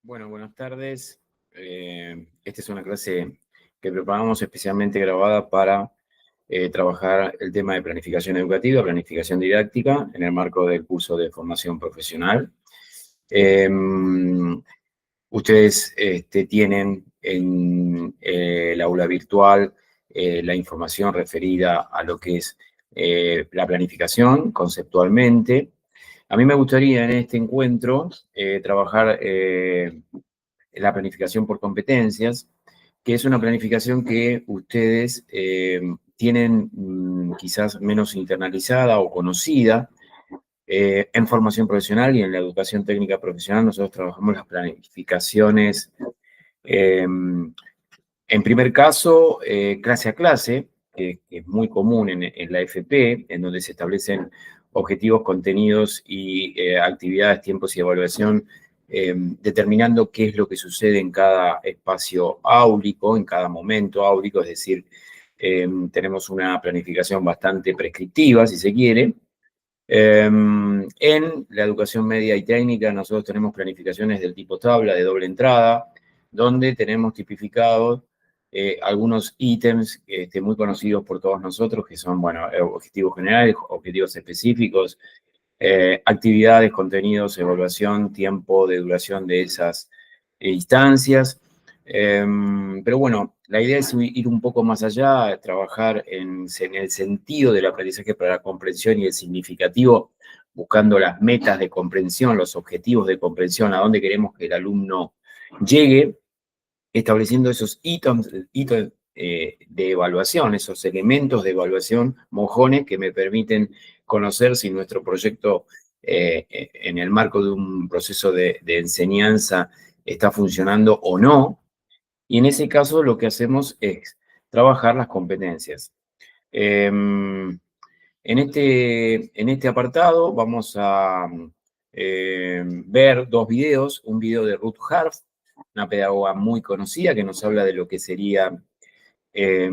Bueno, buenas tardes. Esta es una clase que preparamos especialmente grabada para trabajar el tema de planificación educativa, planificación didáctica, en el marco del curso de formación profesional. Ustedes tienen en el aula virtual la información referida a lo que es la planificación conceptualmente. A mí me gustaría en este encuentro trabajar la planificación por competencias, que es una planificación que ustedes tienen quizás menos internalizada o conocida. En formación profesional y en la educación técnica profesional nosotros trabajamos las planificaciones, en primer caso, clase a clase, que es muy común en la FP, en donde se establecen objetivos, contenidos y actividades, tiempos y evaluación, determinando qué es lo que sucede en cada espacio áulico, en cada momento áulico, es decir, tenemos una planificación bastante prescriptiva, si se quiere. En la educación media y técnica nosotros tenemos planificaciones del tipo tabla de doble entrada, donde tenemos tipificados algunos ítems muy conocidos por todos nosotros, que son, bueno, objetivos generales, objetivos específicos, actividades, contenidos, evaluación, tiempo de duración de esas instancias. Pero bueno, la idea es ir un poco más allá, trabajar en el sentido del aprendizaje para la comprensión y el significativo, buscando las metas de comprensión, los objetivos de comprensión, a dónde queremos que el alumno llegue, estableciendo esos hitos de evaluación, esos elementos de evaluación, mojones, que me permiten conocer si nuestro proyecto en el marco de un proceso de enseñanza está funcionando o no. Y en ese caso lo que hacemos es trabajar las competencias. En este apartado vamos a ver dos videos, un video de Ruth Harf, una pedagoga muy conocida que nos habla de lo que sería eh,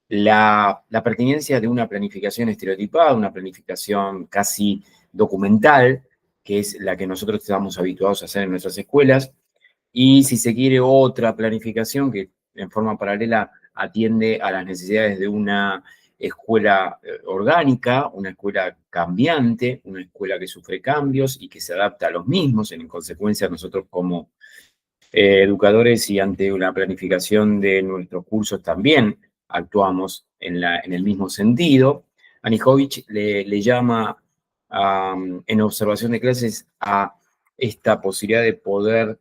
la pertinencia de una planificación estereotipada, una planificación casi documental, que es la que nosotros estamos habituados a hacer en nuestras escuelas, y si se quiere otra planificación que en forma paralela atiende a las necesidades de una escuela orgánica, una escuela cambiante, una escuela que sufre cambios y que se adapta a los mismos. En consecuencia, nosotros como educadores y ante una planificación de nuestros cursos también actuamos en el mismo sentido. Anijovic le llama en observación de clases a esta posibilidad de poder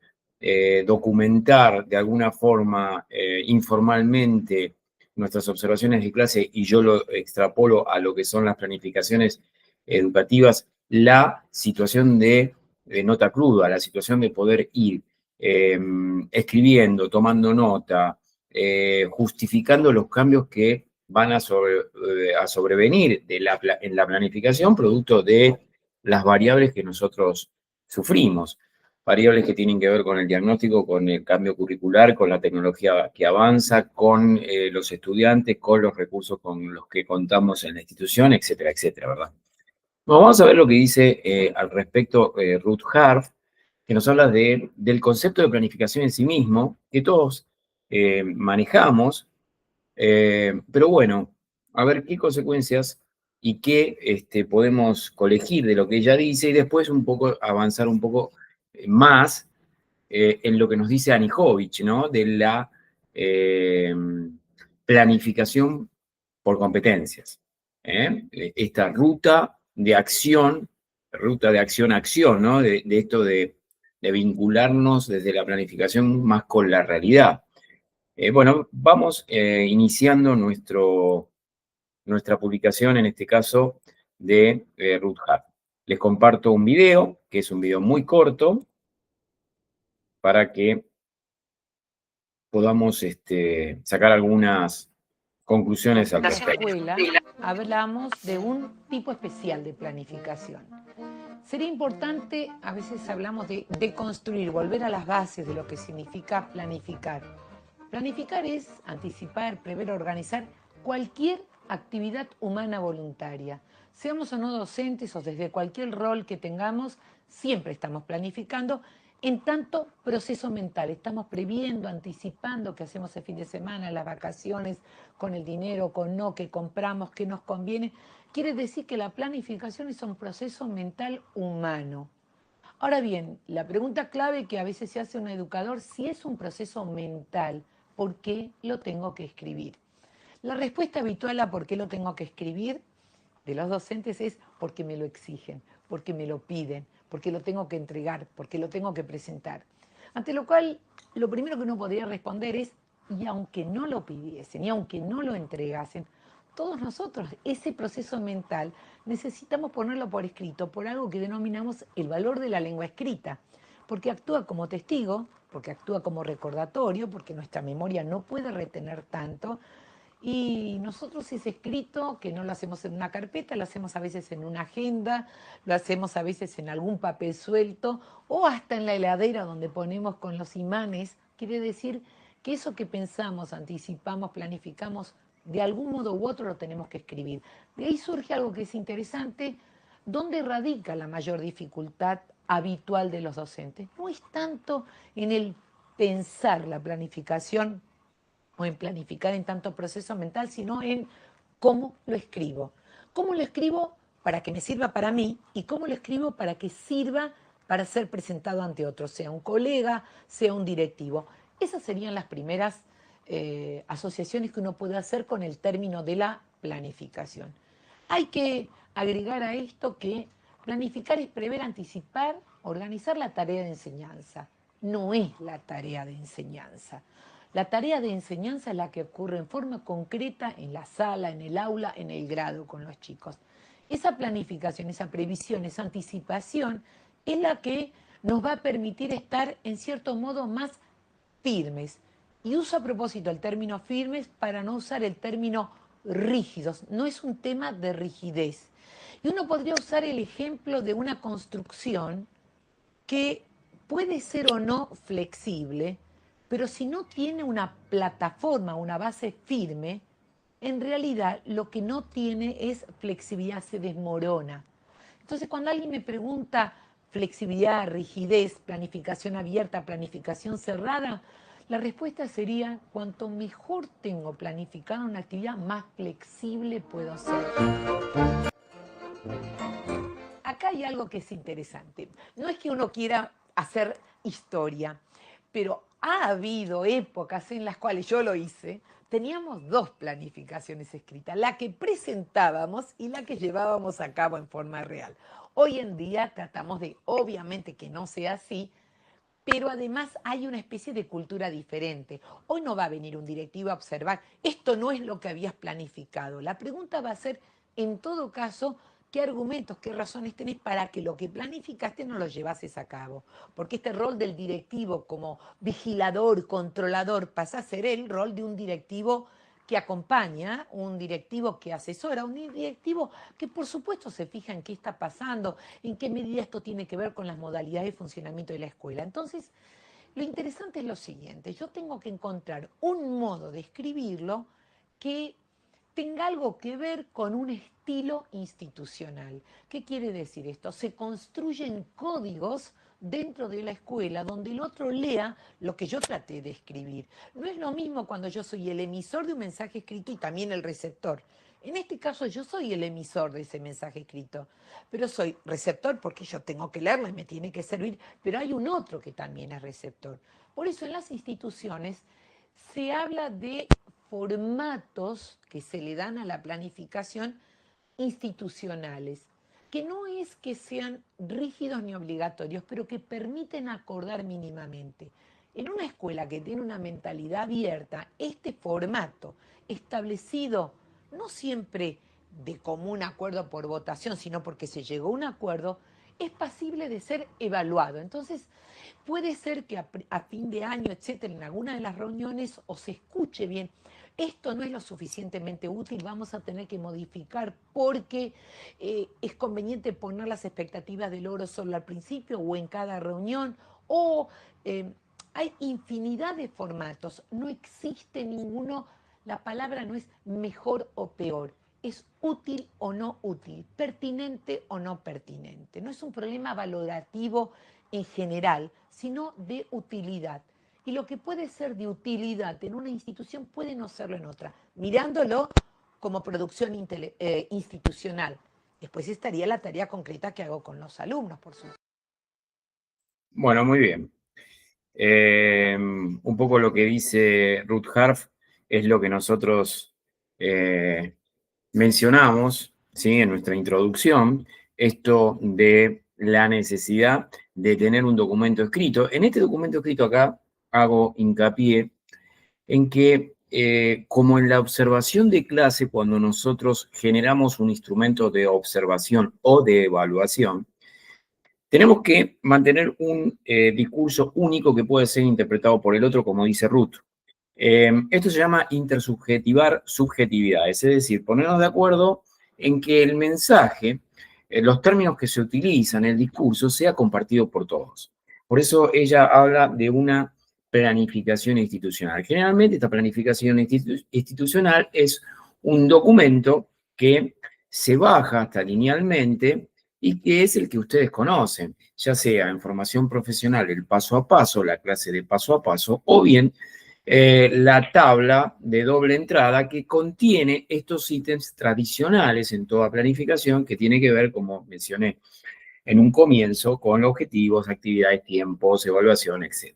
documentar de alguna forma informalmente nuestras observaciones de clase, y yo lo extrapolo a lo que son las planificaciones educativas, la situación de nota cruda, la situación de poder ir escribiendo, tomando nota, justificando los cambios que van a sobrevenir en la planificación, producto de las variables que nosotros sufrimos. Variables que tienen que ver con el diagnóstico, con el cambio curricular, con la tecnología que avanza, con los estudiantes, con los recursos con los que contamos en la institución, etcétera, etcétera, ¿verdad? Bueno, vamos a ver lo que dice al respecto Ruth Harf, que nos habla del concepto de planificación en sí mismo, que todos manejamos, pero bueno, a ver qué consecuencias y qué podemos colegir de lo que ella dice, y después un poco avanzar un poco más en lo que nos dice Anijovic, ¿no? De la eh, planificación por competencias. Esta ruta de acción a acción, ¿no? De esto de vincularnos desde la planificación más con la realidad. Bueno, vamos iniciando nuestra publicación, en este caso, de Ruth Hart. Les comparto un video, que es un video muy corto, para que podamos sacar algunas conclusiones al La respecto. escuela hablamos de un tipo especial de planificación. Sería importante, a veces hablamos de deconstruir, volver a las bases de lo que significa planificar. Planificar es anticipar, prever, organizar cualquier actividad humana voluntaria. Seamos o no docentes o desde cualquier rol que tengamos, siempre estamos planificando en tanto proceso mental. Estamos previendo, anticipando qué hacemos el fin de semana, las vacaciones, con el dinero, con no, qué compramos, qué nos conviene. Quiere decir que la planificación es un proceso mental humano. Ahora bien, la pregunta clave que a veces se hace un educador, si es un proceso mental, ¿por qué lo tengo que escribir? La respuesta habitual a por qué lo tengo que escribir de los docentes es porque me lo exigen, porque me lo piden, porque lo tengo que entregar, porque lo tengo que presentar. Ante lo cual, lo primero que uno podría responder es, y aunque no lo pidiesen, y aunque no lo entregasen, todos nosotros, ese proceso mental, necesitamos ponerlo por escrito, por algo que denominamos el valor de la lengua escrita, porque actúa como testigo, porque actúa como recordatorio, porque nuestra memoria no puede retener tanto, y nosotros ese escrito, que no lo hacemos en una carpeta, lo hacemos a veces en una agenda, lo hacemos a veces en algún papel suelto o hasta en la heladera donde ponemos con los imanes, quiere decir que eso que pensamos, anticipamos, planificamos, de algún modo u otro lo tenemos que escribir. De ahí surge algo que es interesante, ¿dónde radica la mayor dificultad habitual de los docentes? No es tanto en el pensar la planificación o en planificar en tanto proceso mental, sino en cómo lo escribo. ¿Cómo lo escribo para que me sirva para mí y cómo lo escribo para que sirva para ser presentado ante otros, sea un colega, sea un directivo? Esas serían las primeras asociaciones que uno puede hacer con el término de la planificación. Hay que agregar a esto que planificar es prever, anticipar, organizar la tarea de enseñanza. No es la tarea de enseñanza. La tarea de enseñanza es la que ocurre en forma concreta en la sala, en el aula, en el grado con los chicos. Esa planificación, esa previsión, esa anticipación es la que nos va a permitir estar en cierto modo más firmes. Y uso a propósito el término firmes para no usar el término rígidos. No es un tema de rigidez. Y uno podría usar el ejemplo de una construcción que puede ser o no flexible, pero si no tiene una plataforma, una base firme, en realidad lo que no tiene es flexibilidad, se desmorona. Entonces, cuando alguien me pregunta flexibilidad, rigidez, planificación abierta, planificación cerrada, la respuesta sería, cuanto mejor tengo planificada una actividad, más flexible puedo ser. Acá hay algo que es interesante. No es que uno quiera hacer historia, pero ha habido épocas en las cuales yo lo hice, teníamos dos planificaciones escritas, la que presentábamos y la que llevábamos a cabo en forma real. Hoy en día tratamos de, obviamente, que no sea así, pero además hay una especie de cultura diferente. Hoy no va a venir un directivo a observar, esto no es lo que habías planificado. La pregunta va a ser, en todo caso, qué argumentos, qué razones tenés para que lo que planificaste no lo llevases a cabo. Porque este rol del directivo como vigilador, controlador, pasa a ser el rol de un directivo que acompaña, un directivo que asesora, un directivo que por supuesto se fija en qué está pasando, en qué medida esto tiene que ver con las modalidades de funcionamiento de la escuela. Entonces, lo interesante es lo siguiente, yo tengo que encontrar un modo de escribirlo que tenga algo que ver con un estilo institucional. ¿Qué quiere decir esto? Se construyen códigos dentro de la escuela donde el otro lea lo que yo traté de escribir. No es lo mismo cuando yo soy el emisor de un mensaje escrito y también el receptor. En este caso yo soy el emisor de ese mensaje escrito, pero soy receptor porque yo tengo que leerlo y me tiene que servir, pero hay un otro que también es receptor. Por eso en las instituciones se habla de formatos que se le dan a la planificación institucionales, que no es que sean rígidos ni obligatorios, pero que permiten acordar mínimamente. En una escuela que tiene una mentalidad abierta, este formato establecido no siempre de común acuerdo por votación, sino porque se llegó a un acuerdo, es pasible de ser evaluado. Entonces, puede ser que a fin de año, etcétera, en alguna de las reuniones o se escuche bien, esto no es lo suficientemente útil, vamos a tener que modificar porque es conveniente poner las expectativas de logro solo al principio o en cada reunión, o eh, hay infinidad de formatos, no existe ninguno, la palabra no es mejor o peor, es útil o no útil, pertinente o no pertinente. No es un problema valorativo en general, sino de utilidad. Y lo que puede ser de utilidad en una institución puede no serlo en otra, mirándolo como producción institucional. Después estaría la tarea concreta que hago con los alumnos, por supuesto. Bueno, muy bien. Un poco lo que dice Ruth Harf es lo que nosotros mencionamos, ¿sí? En nuestra introducción, esto de la necesidad de tener un documento escrito. En este documento escrito acá hago hincapié en que, como en la observación de clase, cuando nosotros generamos un instrumento de observación o de evaluación, tenemos que mantener un discurso único que puede ser interpretado por el otro, como dice Ruth. Esto se llama intersubjetivar subjetividades, es decir, ponernos de acuerdo en que el mensaje, los términos que se utilizan, el discurso, sea compartido por todos. Por eso ella habla de una planificación institucional. Generalmente esta planificación institucional es un documento que se baja hasta linealmente y que es el que ustedes conocen, ya sea en formación profesional, el paso a paso, la clase de paso a paso, o bien la tabla de doble entrada que contiene estos ítems tradicionales en toda planificación que tiene que ver, como mencioné en un comienzo, con objetivos, actividades, tiempos, evaluación, etc.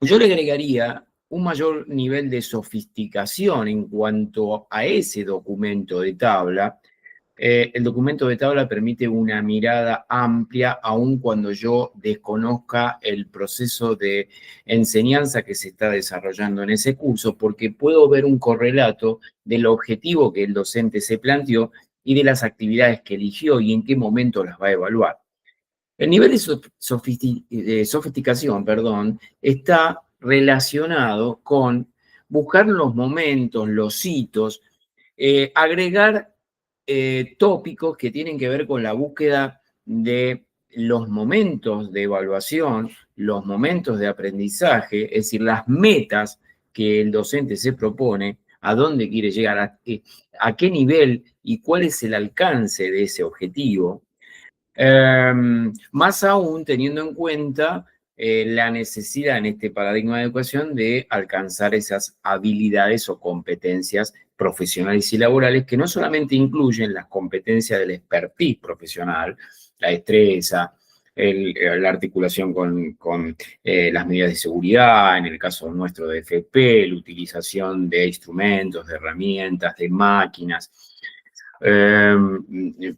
Yo le agregaría un mayor nivel de sofisticación en cuanto a ese documento de tabla. El documento de tabla permite una mirada amplia, aun cuando yo desconozca el proceso de enseñanza que se está desarrollando en ese curso, porque puedo ver un correlato del objetivo que el docente se planteó y de las actividades que eligió y en qué momento las va a evaluar. El nivel de sofisticación, perdón, está relacionado con buscar los momentos, los hitos, agregar tópicos que tienen que ver con la búsqueda de los momentos de evaluación, los momentos de aprendizaje, es decir, las metas que el docente se propone, a dónde quiere llegar, a qué nivel y cuál es el alcance de ese objetivo. Más aún teniendo en cuenta la necesidad en este paradigma de educación de alcanzar esas habilidades o competencias profesionales y laborales que no solamente incluyen las competencias del expertise profesional, la destreza, la articulación con las medidas de seguridad, en el caso nuestro de FP, la utilización de instrumentos, de herramientas, de máquinas,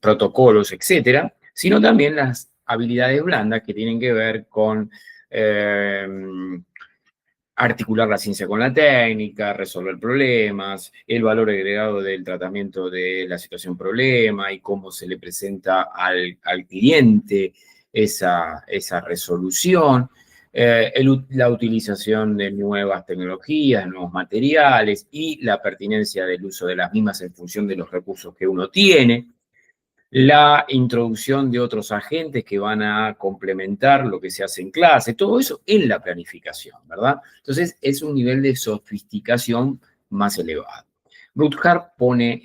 protocolos, etcétera, sino también las habilidades blandas que tienen que ver con articular la ciencia con la técnica, resolver problemas, el valor agregado del tratamiento de la situación problema y cómo se le presenta al cliente esa resolución. La utilización de nuevas tecnologías, de nuevos materiales y la pertinencia del uso de las mismas en función de los recursos que uno tiene, la introducción de otros agentes que van a complementar lo que se hace en clase, todo eso en la planificación, ¿verdad? Entonces es un nivel de sofisticación más elevado. Ruth Harp pone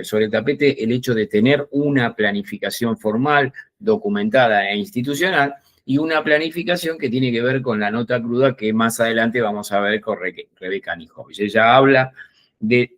sobre el tapete el hecho de tener una planificación formal, documentada e institucional, y una planificación que tiene que ver con la nota cruda que más adelante vamos a ver con Rebeca Nijovic. Ella habla de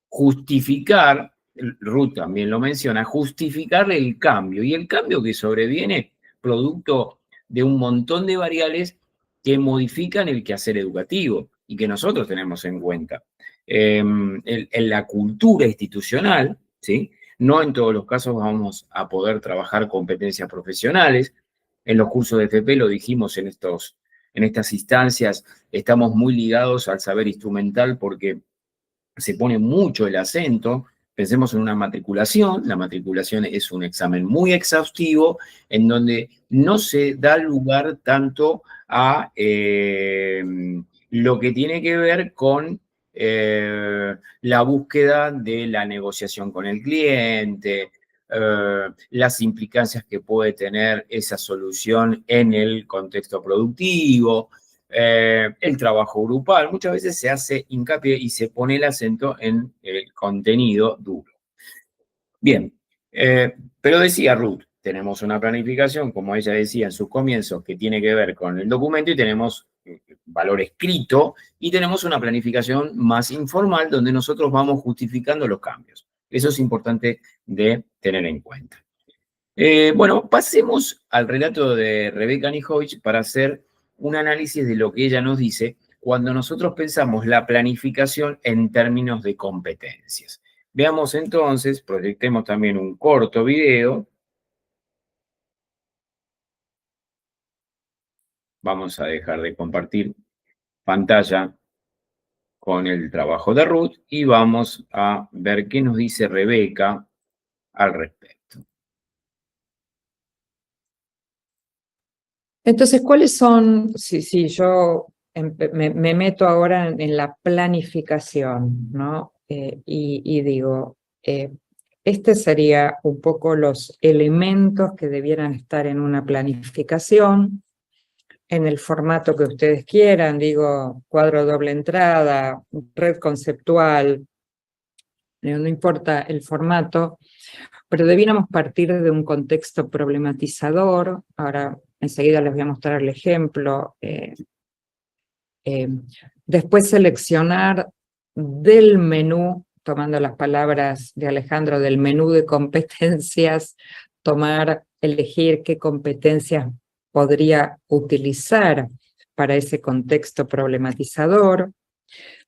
justificar, Ruth también lo menciona, justificar el cambio. Y el cambio que sobreviene producto de un montón de variables que modifican el quehacer educativo y que nosotros tenemos en cuenta. En la cultura institucional, ¿sí? No en todos los casos vamos a poder trabajar competencias profesionales. En los cursos de FP lo dijimos en estas instancias, estamos muy ligados al saber instrumental porque se pone mucho el acento. Pensemos en una matriculación. La matriculación es un examen muy exhaustivo en donde no se da lugar tanto a lo que tiene que ver con la búsqueda de la negociación con el cliente, las implicancias que puede tener esa solución en el contexto productivo, el trabajo grupal. Muchas veces se hace hincapié y se pone el acento en el contenido duro. Bien, pero decía Ruth, tenemos una planificación, como ella decía en sus comienzos, que tiene que ver con el documento y tenemos valor escrito y tenemos una planificación más informal donde nosotros vamos justificando los cambios. Eso es importante de tener en cuenta. Bueno, pasemos al relato de Rebecca Nijovic para hacer un análisis de lo que ella nos dice cuando nosotros pensamos la planificación en términos de competencias. Veamos entonces, proyectemos también un corto video. Vamos a dejar de compartir pantalla con el trabajo de Ruth y vamos a ver qué nos dice Rebeca al respecto. Entonces, ¿cuáles son? Si yo me meto ahora en la planificación, ¿no? Y digo, este sería un poco los elementos que debieran estar en una planificación, en el formato que ustedes quieran, digo, cuadro doble entrada, red conceptual, no importa el formato, pero debiéramos partir de un contexto problematizador. Ahora, enseguida les voy a mostrar el ejemplo. Después seleccionar del menú, tomando las palabras de Alejandro, del menú de competencias, elegir qué competencias podría utilizar para ese contexto problematizador.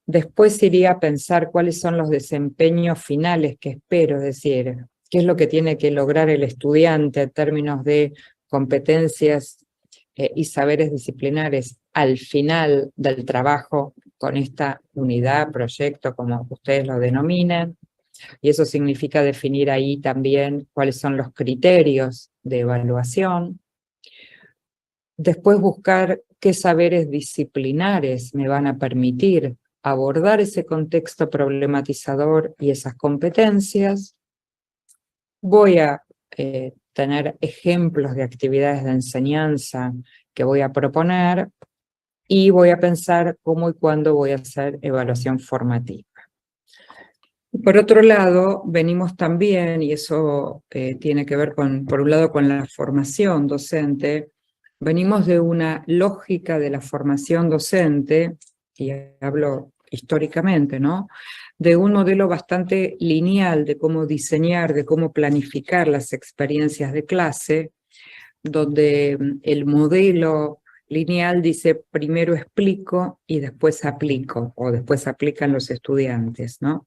Después iría a pensar cuáles son los desempeños finales que espero, es decir, qué es lo que tiene que lograr el estudiante en términos de competencias y saberes disciplinares al final del trabajo con esta unidad, proyecto, como ustedes lo denominan. Y eso significa definir ahí también cuáles son los criterios de evaluación. Después buscar qué saberes disciplinares me van a permitir abordar ese contexto problematizador y esas competencias. Voy a tener ejemplos de actividades de enseñanza que voy a proponer y voy a pensar cómo y cuándo voy a hacer evaluación formativa. Por otro lado, venimos también, y eso tiene que ver por un lado con la formación docente, venimos de una lógica de la formación docente, y hablo históricamente, ¿no?, de un modelo bastante lineal de cómo diseñar, de cómo planificar las experiencias de clase, donde el modelo lineal dice primero explico y después aplico, o después aplican los estudiantes, ¿no?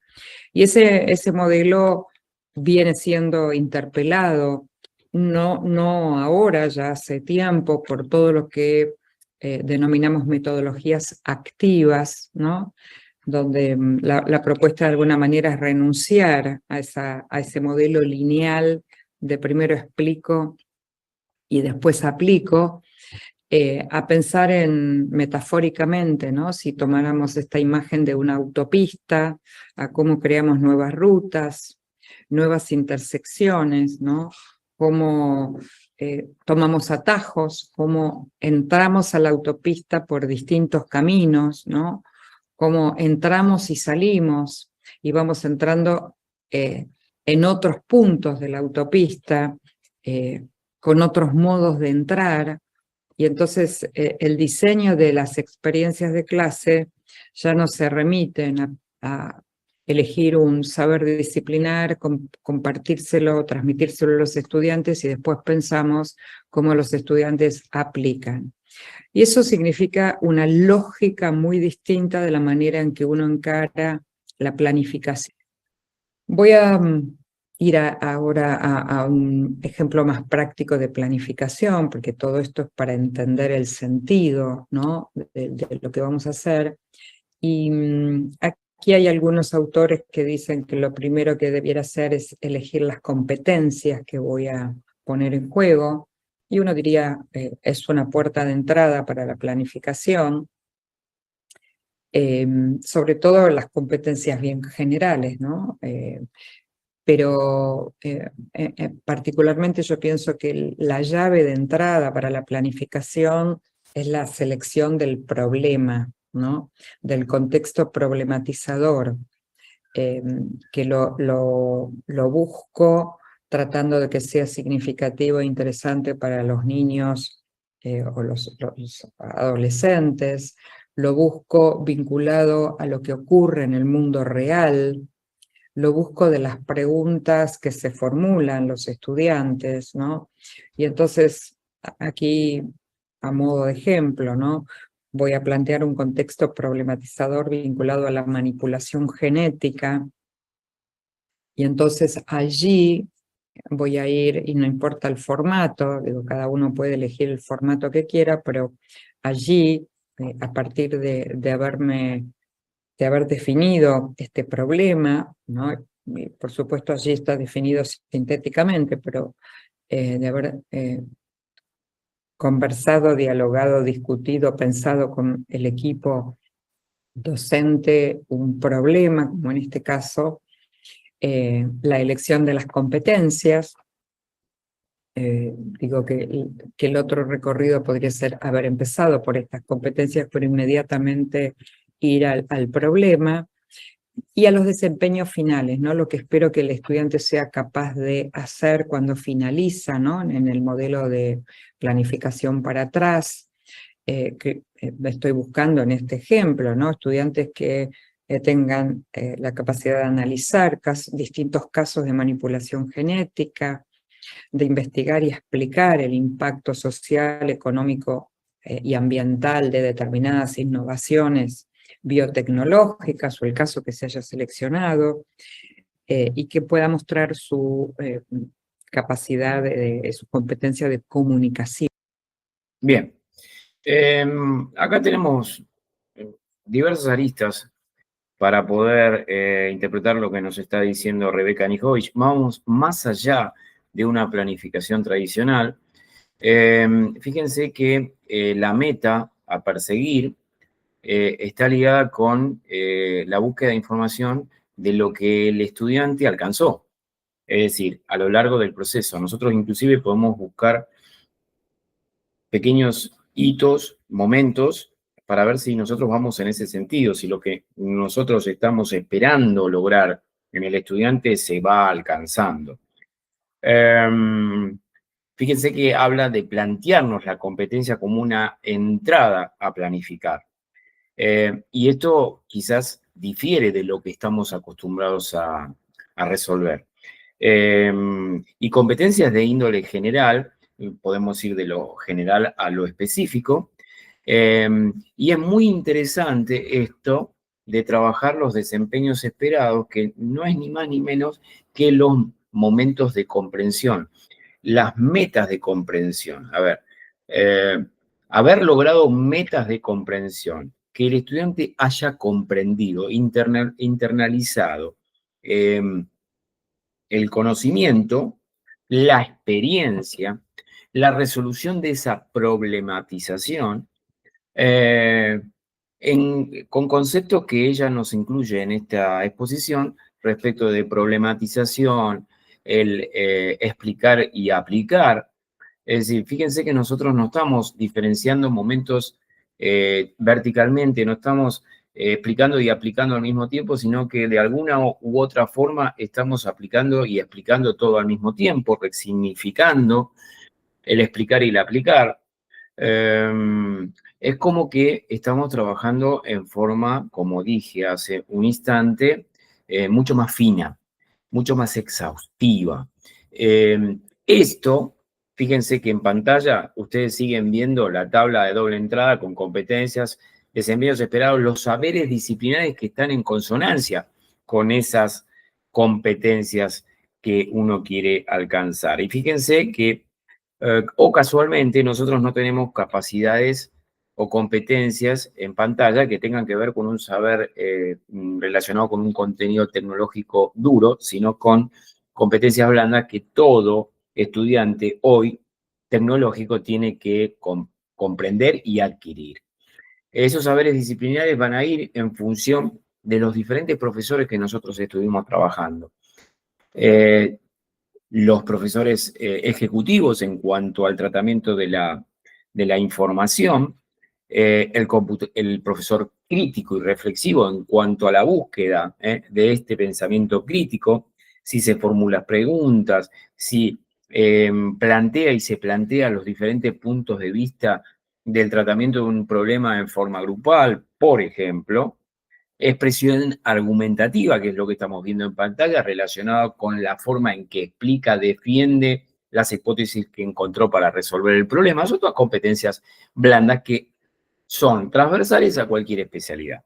Y ese modelo viene siendo interpelado, no ahora, ya hace tiempo, por todo lo que denominamos metodologías activas, ¿no?, donde la propuesta de alguna manera es renunciar a ese modelo lineal de primero explico y después aplico, a pensar metafóricamente, ¿no?, si tomáramos esta imagen de una autopista, a cómo creamos nuevas rutas, nuevas intersecciones, ¿no?, cómo tomamos atajos, cómo entramos a la autopista por distintos caminos, ¿no?, cómo entramos y salimos, y vamos entrando en otros puntos de la autopista, con otros modos de entrar, y entonces el diseño de las experiencias de clase ya no se remiten a elegir un saber disciplinar, compartírselo, transmitírselo a los estudiantes, y después pensamos cómo los estudiantes aplican. Y eso significa una lógica muy distinta de la manera en que uno encara la planificación. Voy a ir ahora a un ejemplo más práctico de planificación, porque todo esto es para entender el sentido, ¿no?, de lo que vamos a hacer. Y aquí hay algunos autores que dicen que lo primero que debiera hacer es elegir las competencias que voy a poner en juego, y uno diría, es una puerta de entrada para la planificación, sobre todo las competencias bien generales, ¿no? Pero particularmente yo pienso que la llave de entrada para la planificación es la selección del problema, ¿no?, del contexto problematizador, que lo busco tratando de que sea significativo e interesante para los niños o los adolescentes. Lo busco vinculado a lo que ocurre en el mundo real. Lo busco de las preguntas que se formulan los estudiantes, ¿no? Y entonces, aquí, a modo de ejemplo, ¿no? Voy a plantear un contexto problematizador vinculado a la manipulación genética, y entonces allí voy a ir, y no importa el formato, digo, cada uno puede elegir el formato que quiera, pero allí, a partir de haber definido este problema, ¿no? Y por supuesto allí está definido sintéticamente, pero de haber conversado, dialogado, discutido, pensado con el equipo docente un problema, como en este caso, la elección de las competencias. Digo que el otro recorrido podría ser haber empezado por estas competencias, pero inmediatamente ir al problema y a los desempeños finales, ¿no? Lo que espero que el estudiante sea capaz de hacer cuando finaliza, ¿no? En el modelo de planificación para atrás, que estoy buscando en este ejemplo, ¿no? Estudiantes que tengan la capacidad de analizar distintos casos de manipulación genética, de investigar y explicar el impacto social, económico y ambiental de determinadas innovaciones biotecnológicas o el caso que se haya seleccionado, y que pueda mostrar su capacidad, su competencia de comunicación. Bien, acá tenemos diversas aristas para poder interpretar lo que nos está diciendo Rebeca Nijovic. Vamos más allá de una planificación tradicional. Fíjense que la meta a perseguir está ligada con la búsqueda de información de lo que el estudiante alcanzó. Es decir, a lo largo del proceso. Nosotros inclusive podemos buscar pequeños hitos, momentos, para ver si nosotros vamos en ese sentido, si lo que nosotros estamos esperando lograr en el estudiante se va alcanzando. Fíjense que habla de plantearnos la competencia como una entrada a planificar. Y esto quizás difiere de lo que estamos acostumbrados a resolver. Y competencias de índole general, podemos ir de lo general a lo específico, y es muy interesante esto de trabajar los desempeños esperados, que no es ni más ni menos que los momentos de comprensión, las metas de comprensión. A ver, haber logrado metas de comprensión, que el estudiante haya comprendido, internalizado el conocimiento, la experiencia, la resolución de esa problematización, con conceptos que ella nos incluye en esta exposición respecto de problematización, el explicar y aplicar. Es decir, fíjense que nosotros no estamos diferenciando momentos verticalmente, no estamos explicando y aplicando al mismo tiempo, sino que de alguna u otra forma estamos aplicando y explicando todo al mismo tiempo, resignificando el explicar y el aplicar. Es como que estamos trabajando en forma, como dije hace un instante, mucho más fina, mucho más exhaustiva. Esto, fíjense que en pantalla ustedes siguen viendo la tabla de doble entrada con competencias, desempeños esperados, los saberes disciplinares que están en consonancia con esas competencias que uno quiere alcanzar. Y fíjense que o casualmente nosotros no tenemos capacidades o competencias en pantalla que tengan que ver con un saber relacionado con un contenido tecnológico duro, sino con competencias blandas que todo estudiante hoy tecnológico tiene que comprender y adquirir. Esos saberes disciplinares van a ir en función de los diferentes profesores que nosotros estuvimos trabajando. Los profesores ejecutivos en cuanto al tratamiento de la información, el profesor crítico y reflexivo en cuanto a la búsqueda de este pensamiento crítico, si se formula preguntas, si plantea y se plantea los diferentes puntos de vista del tratamiento de un problema en forma grupal, por ejemplo, expresión argumentativa, que es lo que estamos viendo en pantalla, relacionado con la forma en que explica, defiende las hipótesis que encontró para resolver el problema. Son todas competencias blandas que son transversales a cualquier especialidad.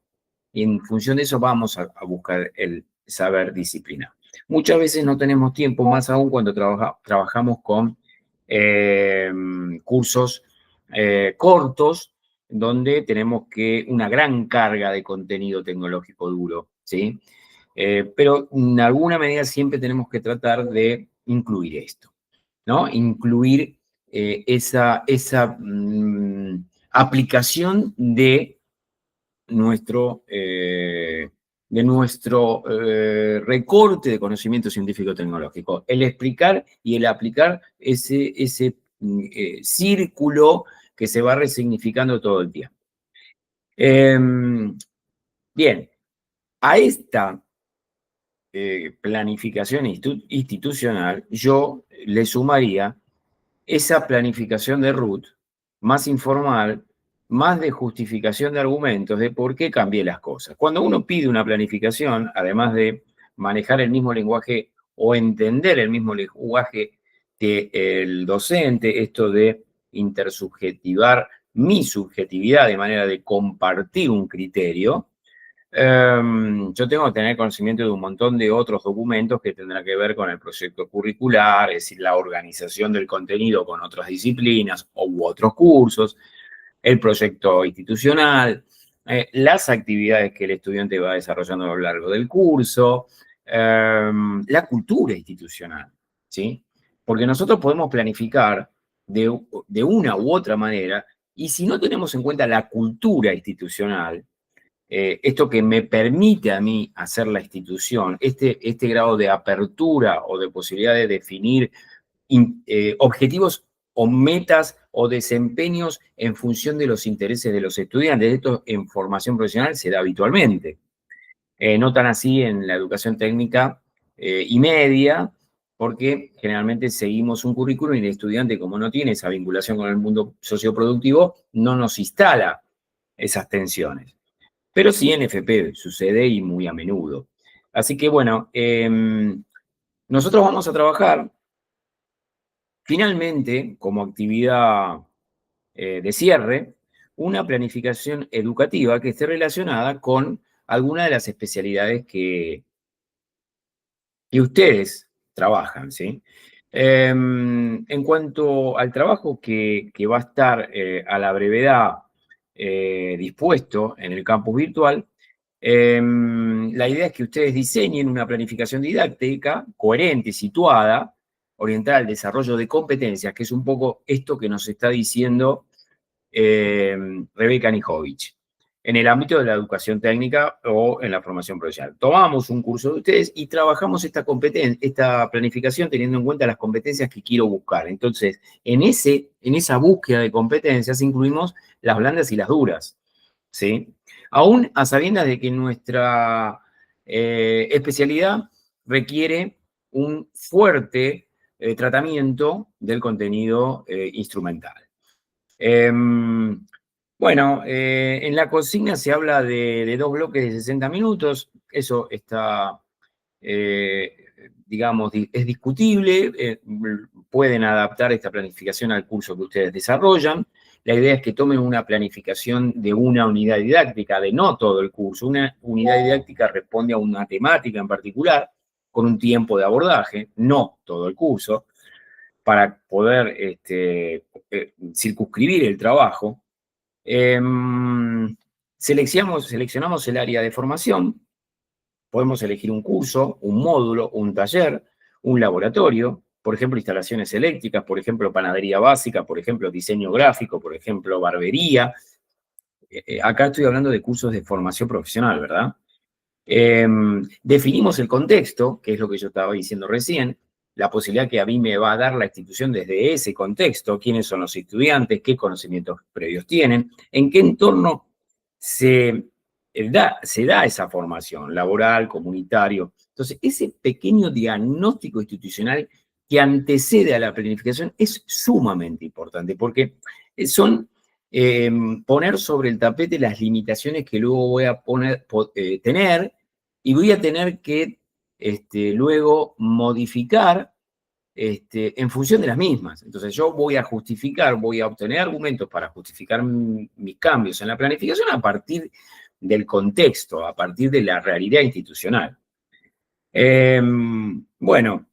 Y en función de eso vamos a buscar el saber disciplinar. Muchas veces no tenemos tiempo, más aún cuando trabajamos con cursos cortos, donde tenemos una gran carga de contenido tecnológico duro, ¿sí? Pero en alguna medida siempre tenemos que tratar de incluir esto, ¿no? Incluir esa aplicación de nuestro recorte de conocimiento científico-tecnológico. El explicar y el aplicar ese círculo que se va resignificando todo el tiempo. Bien, a esta planificación institucional yo le sumaría esa planificación de Ruth, más informal, más de justificación de argumentos de por qué cambié las cosas. Cuando uno pide una planificación, además de manejar el mismo lenguaje o entender el mismo lenguaje que el docente, esto de intersubjetivar mi subjetividad de manera de compartir un criterio, yo tengo que tener conocimiento de un montón de otros documentos que tendrán que ver con el proyecto curricular, es decir, la organización del contenido con otras disciplinas u otros cursos, el proyecto institucional, las actividades que el estudiante va desarrollando a lo largo del curso, la cultura institucional, ¿sí? Porque nosotros podemos planificar de una u otra manera, y si no tenemos en cuenta la cultura institucional, esto que me permite a mí hacer la institución, este grado de apertura o de posibilidad de definir objetivos o metas o desempeños en función de los intereses de los estudiantes. Esto en formación profesional se da habitualmente. No tan así en la educación técnica y media, porque generalmente seguimos un currículum y el estudiante, como no tiene esa vinculación con el mundo socioproductivo, no nos instala esas tensiones. Pero sí en FP sucede y muy a menudo. Así que bueno, nosotros vamos a trabajar finalmente como actividad de cierre una planificación educativa que esté relacionada con alguna de las especialidades que ustedes trabajan, ¿sí? En cuanto al trabajo que va a estar a la brevedad dispuesto en el campus virtual, la idea es que ustedes diseñen una planificación didáctica coherente, situada, orientada al desarrollo de competencias, que es un poco esto que nos está diciendo Rebeca Nijovic, en el ámbito de la educación técnica o en la formación profesional. Tomamos un curso de ustedes y trabajamos esta planificación teniendo en cuenta las competencias que quiero buscar. Entonces, en esa búsqueda de competencias incluimos las blandas y las duras, ¿sí? Aún a sabiendas de que nuestra especialidad requiere un fuerte tratamiento del contenido instrumental. Bueno, en la consigna se habla de 2 bloques de 60 minutos, eso está, digamos, es discutible, pueden adaptar esta planificación al curso que ustedes desarrollan. La idea es que tomen una planificación de una unidad didáctica, de no todo el curso. Una unidad didáctica responde a una temática en particular, con un tiempo de abordaje, no todo el curso, para poder circunscribir el trabajo. Seleccionamos el área de formación, podemos elegir un curso, un módulo, un taller, un laboratorio, por ejemplo, instalaciones eléctricas, por ejemplo, panadería básica, por ejemplo, diseño gráfico, por ejemplo, barbería. Acá estoy hablando de cursos de formación profesional, ¿verdad? Definimos el contexto, que es lo que yo estaba diciendo recién, la posibilidad que a mí me va a dar la institución desde ese contexto, quiénes son los estudiantes, qué conocimientos previos tienen, en qué entorno se se da esa formación laboral, comunitario. Entonces, ese pequeño diagnóstico institucional que antecede a la planificación es sumamente importante, porque son poner sobre el tapete las limitaciones que luego voy a tener, y voy a tener que luego modificar en función de las mismas. Entonces yo voy a justificar, voy a obtener argumentos para justificar mis cambios en la planificación a partir del contexto, a partir de la realidad institucional. Bueno,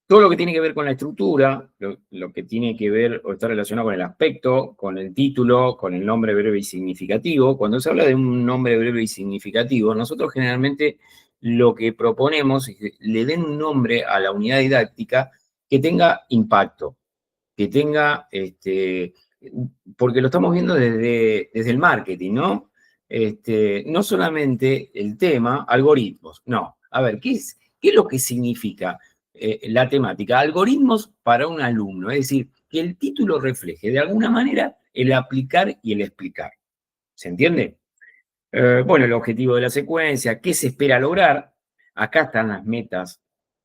todo lo que tiene que ver con la estructura, lo que tiene que ver o está relacionado con el aspecto, con el título, con el nombre breve y significativo. Cuando se habla de un nombre breve y significativo, nosotros generalmente lo que proponemos es que le den un nombre a la unidad didáctica que tenga impacto, que tenga, porque lo estamos viendo desde el marketing, ¿no? No solamente el tema, algoritmos, no. A ver, ¿qué es lo que significa la temática? Algoritmos para un alumno, es decir, que el título refleje de alguna manera el aplicar y el explicar. ¿Se entiende? Bueno, el objetivo de la secuencia, ¿qué se espera lograr? Acá están las metas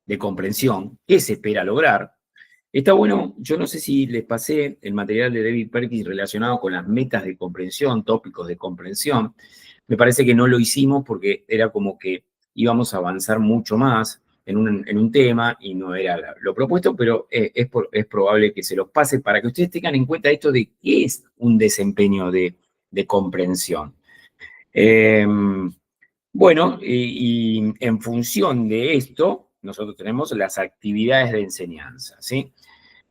de comprensión, ¿qué se espera lograr? Está bueno, yo no sé si les pasé el material de David Perkins relacionado con las metas de comprensión, tópicos de comprensión. Me parece que no lo hicimos porque era como que íbamos a avanzar mucho más en un tema y no era lo propuesto, pero es probable que se los pase para que ustedes tengan en cuenta esto de qué es un desempeño de comprensión. Bueno, y en función de esto, nosotros tenemos las actividades de enseñanza, ¿sí?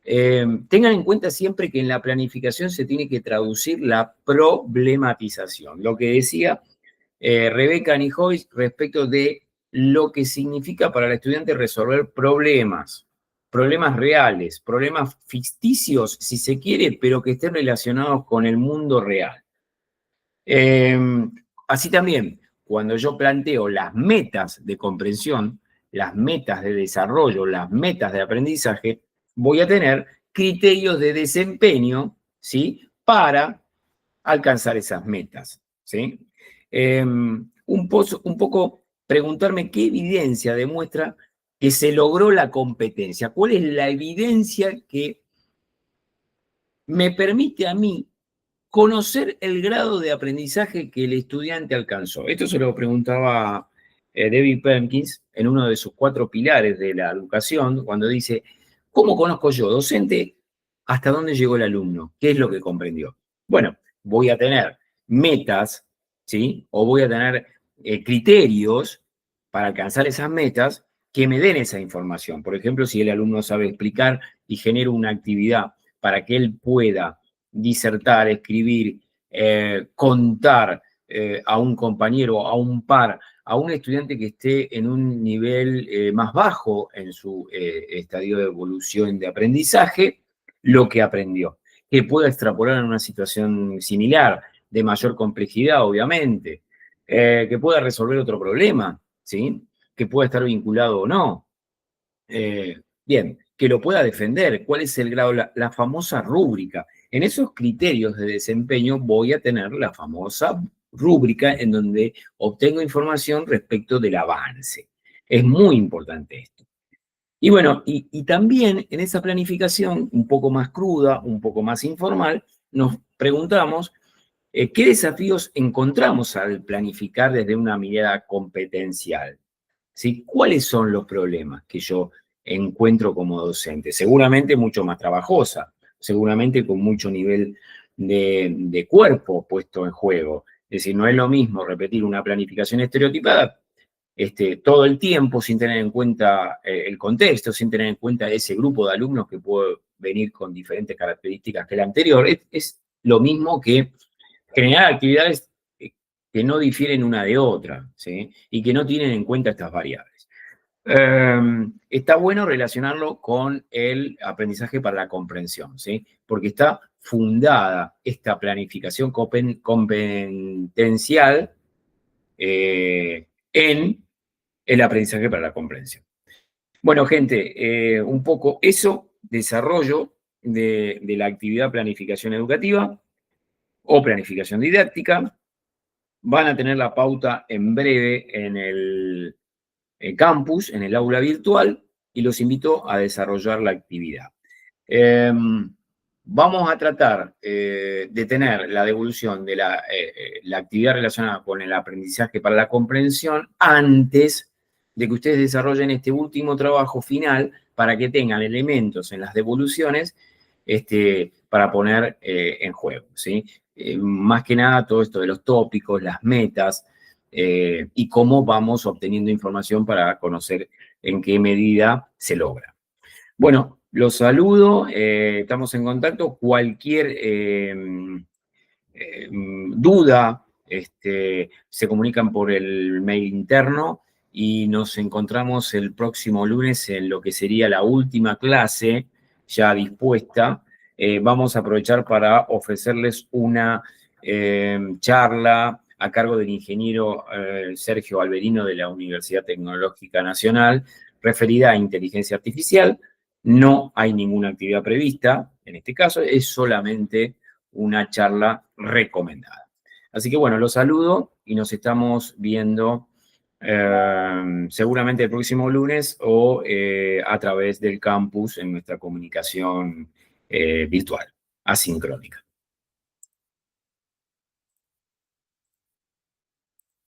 Tengan en cuenta siempre que en la planificación se tiene que traducir la problematización, lo que decía Rebeca Nijoy respecto de lo que significa para el estudiante resolver problemas reales, problemas ficticios, si se quiere, pero que estén relacionados con el mundo real. Así también, cuando yo planteo las metas de comprensión, las metas de desarrollo, las metas de aprendizaje, voy a tener criterios de desempeño, ¿sí? Para alcanzar esas metas, ¿sí? Un poco preguntarme qué evidencia demuestra que se logró la competencia. ¿Cuál es la evidencia que me permite a mí conocer el grado de aprendizaje que el estudiante alcanzó? Esto se lo preguntaba David Perkins en uno de sus 4 pilares de la educación, cuando dice, ¿cómo conozco yo, docente, hasta dónde llegó el alumno? ¿Qué es lo que comprendió? Bueno, voy a tener metas, ¿sí? O voy a tener criterios para alcanzar esas metas que me den esa información. Por ejemplo, si el alumno sabe explicar y genera una actividad para que él pueda disertar, escribir, contar a un compañero, a un par, a un estudiante que esté en un nivel más bajo en su estadio de evolución de aprendizaje, lo que aprendió. Que pueda extrapolar en una situación similar, de mayor complejidad, obviamente. Que pueda resolver otro problema, ¿sí? Que pueda estar vinculado o no. Bien, que lo pueda defender. ¿Cuál es el grado? La famosa rúbrica. En esos criterios de desempeño voy a tener la famosa rúbrica en donde obtengo información respecto del avance. Es muy importante esto. Y bueno, y también en esa planificación un poco más cruda, un poco más informal, nos preguntamos qué desafíos encontramos al planificar desde una mirada competencial. ¿Sí? ¿Cuáles son los problemas que yo encuentro como docente? Seguramente mucho más trabajosa, seguramente con mucho nivel de cuerpo puesto en juego. Es decir, no es lo mismo repetir una planificación estereotipada todo el tiempo sin tener en cuenta el contexto, sin tener en cuenta ese grupo de alumnos que puede venir con diferentes características que el anterior. Es lo mismo que generar actividades que no difieren una de otra, ¿sí? Y que no tienen en cuenta estas variables. Está bueno relacionarlo con el aprendizaje para la comprensión, ¿sí? Porque está fundada esta planificación competencial en el aprendizaje para la comprensión. Bueno, gente, un poco eso, desarrollo de la actividad planificación educativa o planificación didáctica. van a tener la pauta en breve en el campus, en el aula virtual, y los invito a desarrollar la actividad. Vamos a tratar de tener la devolución de la actividad relacionada con el aprendizaje para la comprensión antes de que ustedes desarrollen este último trabajo final para que tengan elementos en las devoluciones para poner en juego, ¿sí? Más que nada todo esto de los tópicos, las metas y cómo vamos obteniendo información para conocer en qué medida se logra. Bueno, los saludo, estamos en contacto. Cualquier duda, se comunican por el mail interno y nos encontramos el próximo lunes en lo que sería la última clase ya dispuesta. Vamos a aprovechar para ofrecerles una charla a cargo del ingeniero Sergio Alberino de la Universidad Tecnológica Nacional, referida a inteligencia artificial. No hay ninguna actividad prevista, en este caso es solamente una charla recomendada. Así que bueno, los saludo y nos estamos viendo seguramente el próximo lunes o a través del campus en nuestra comunicación virtual, asincrónica.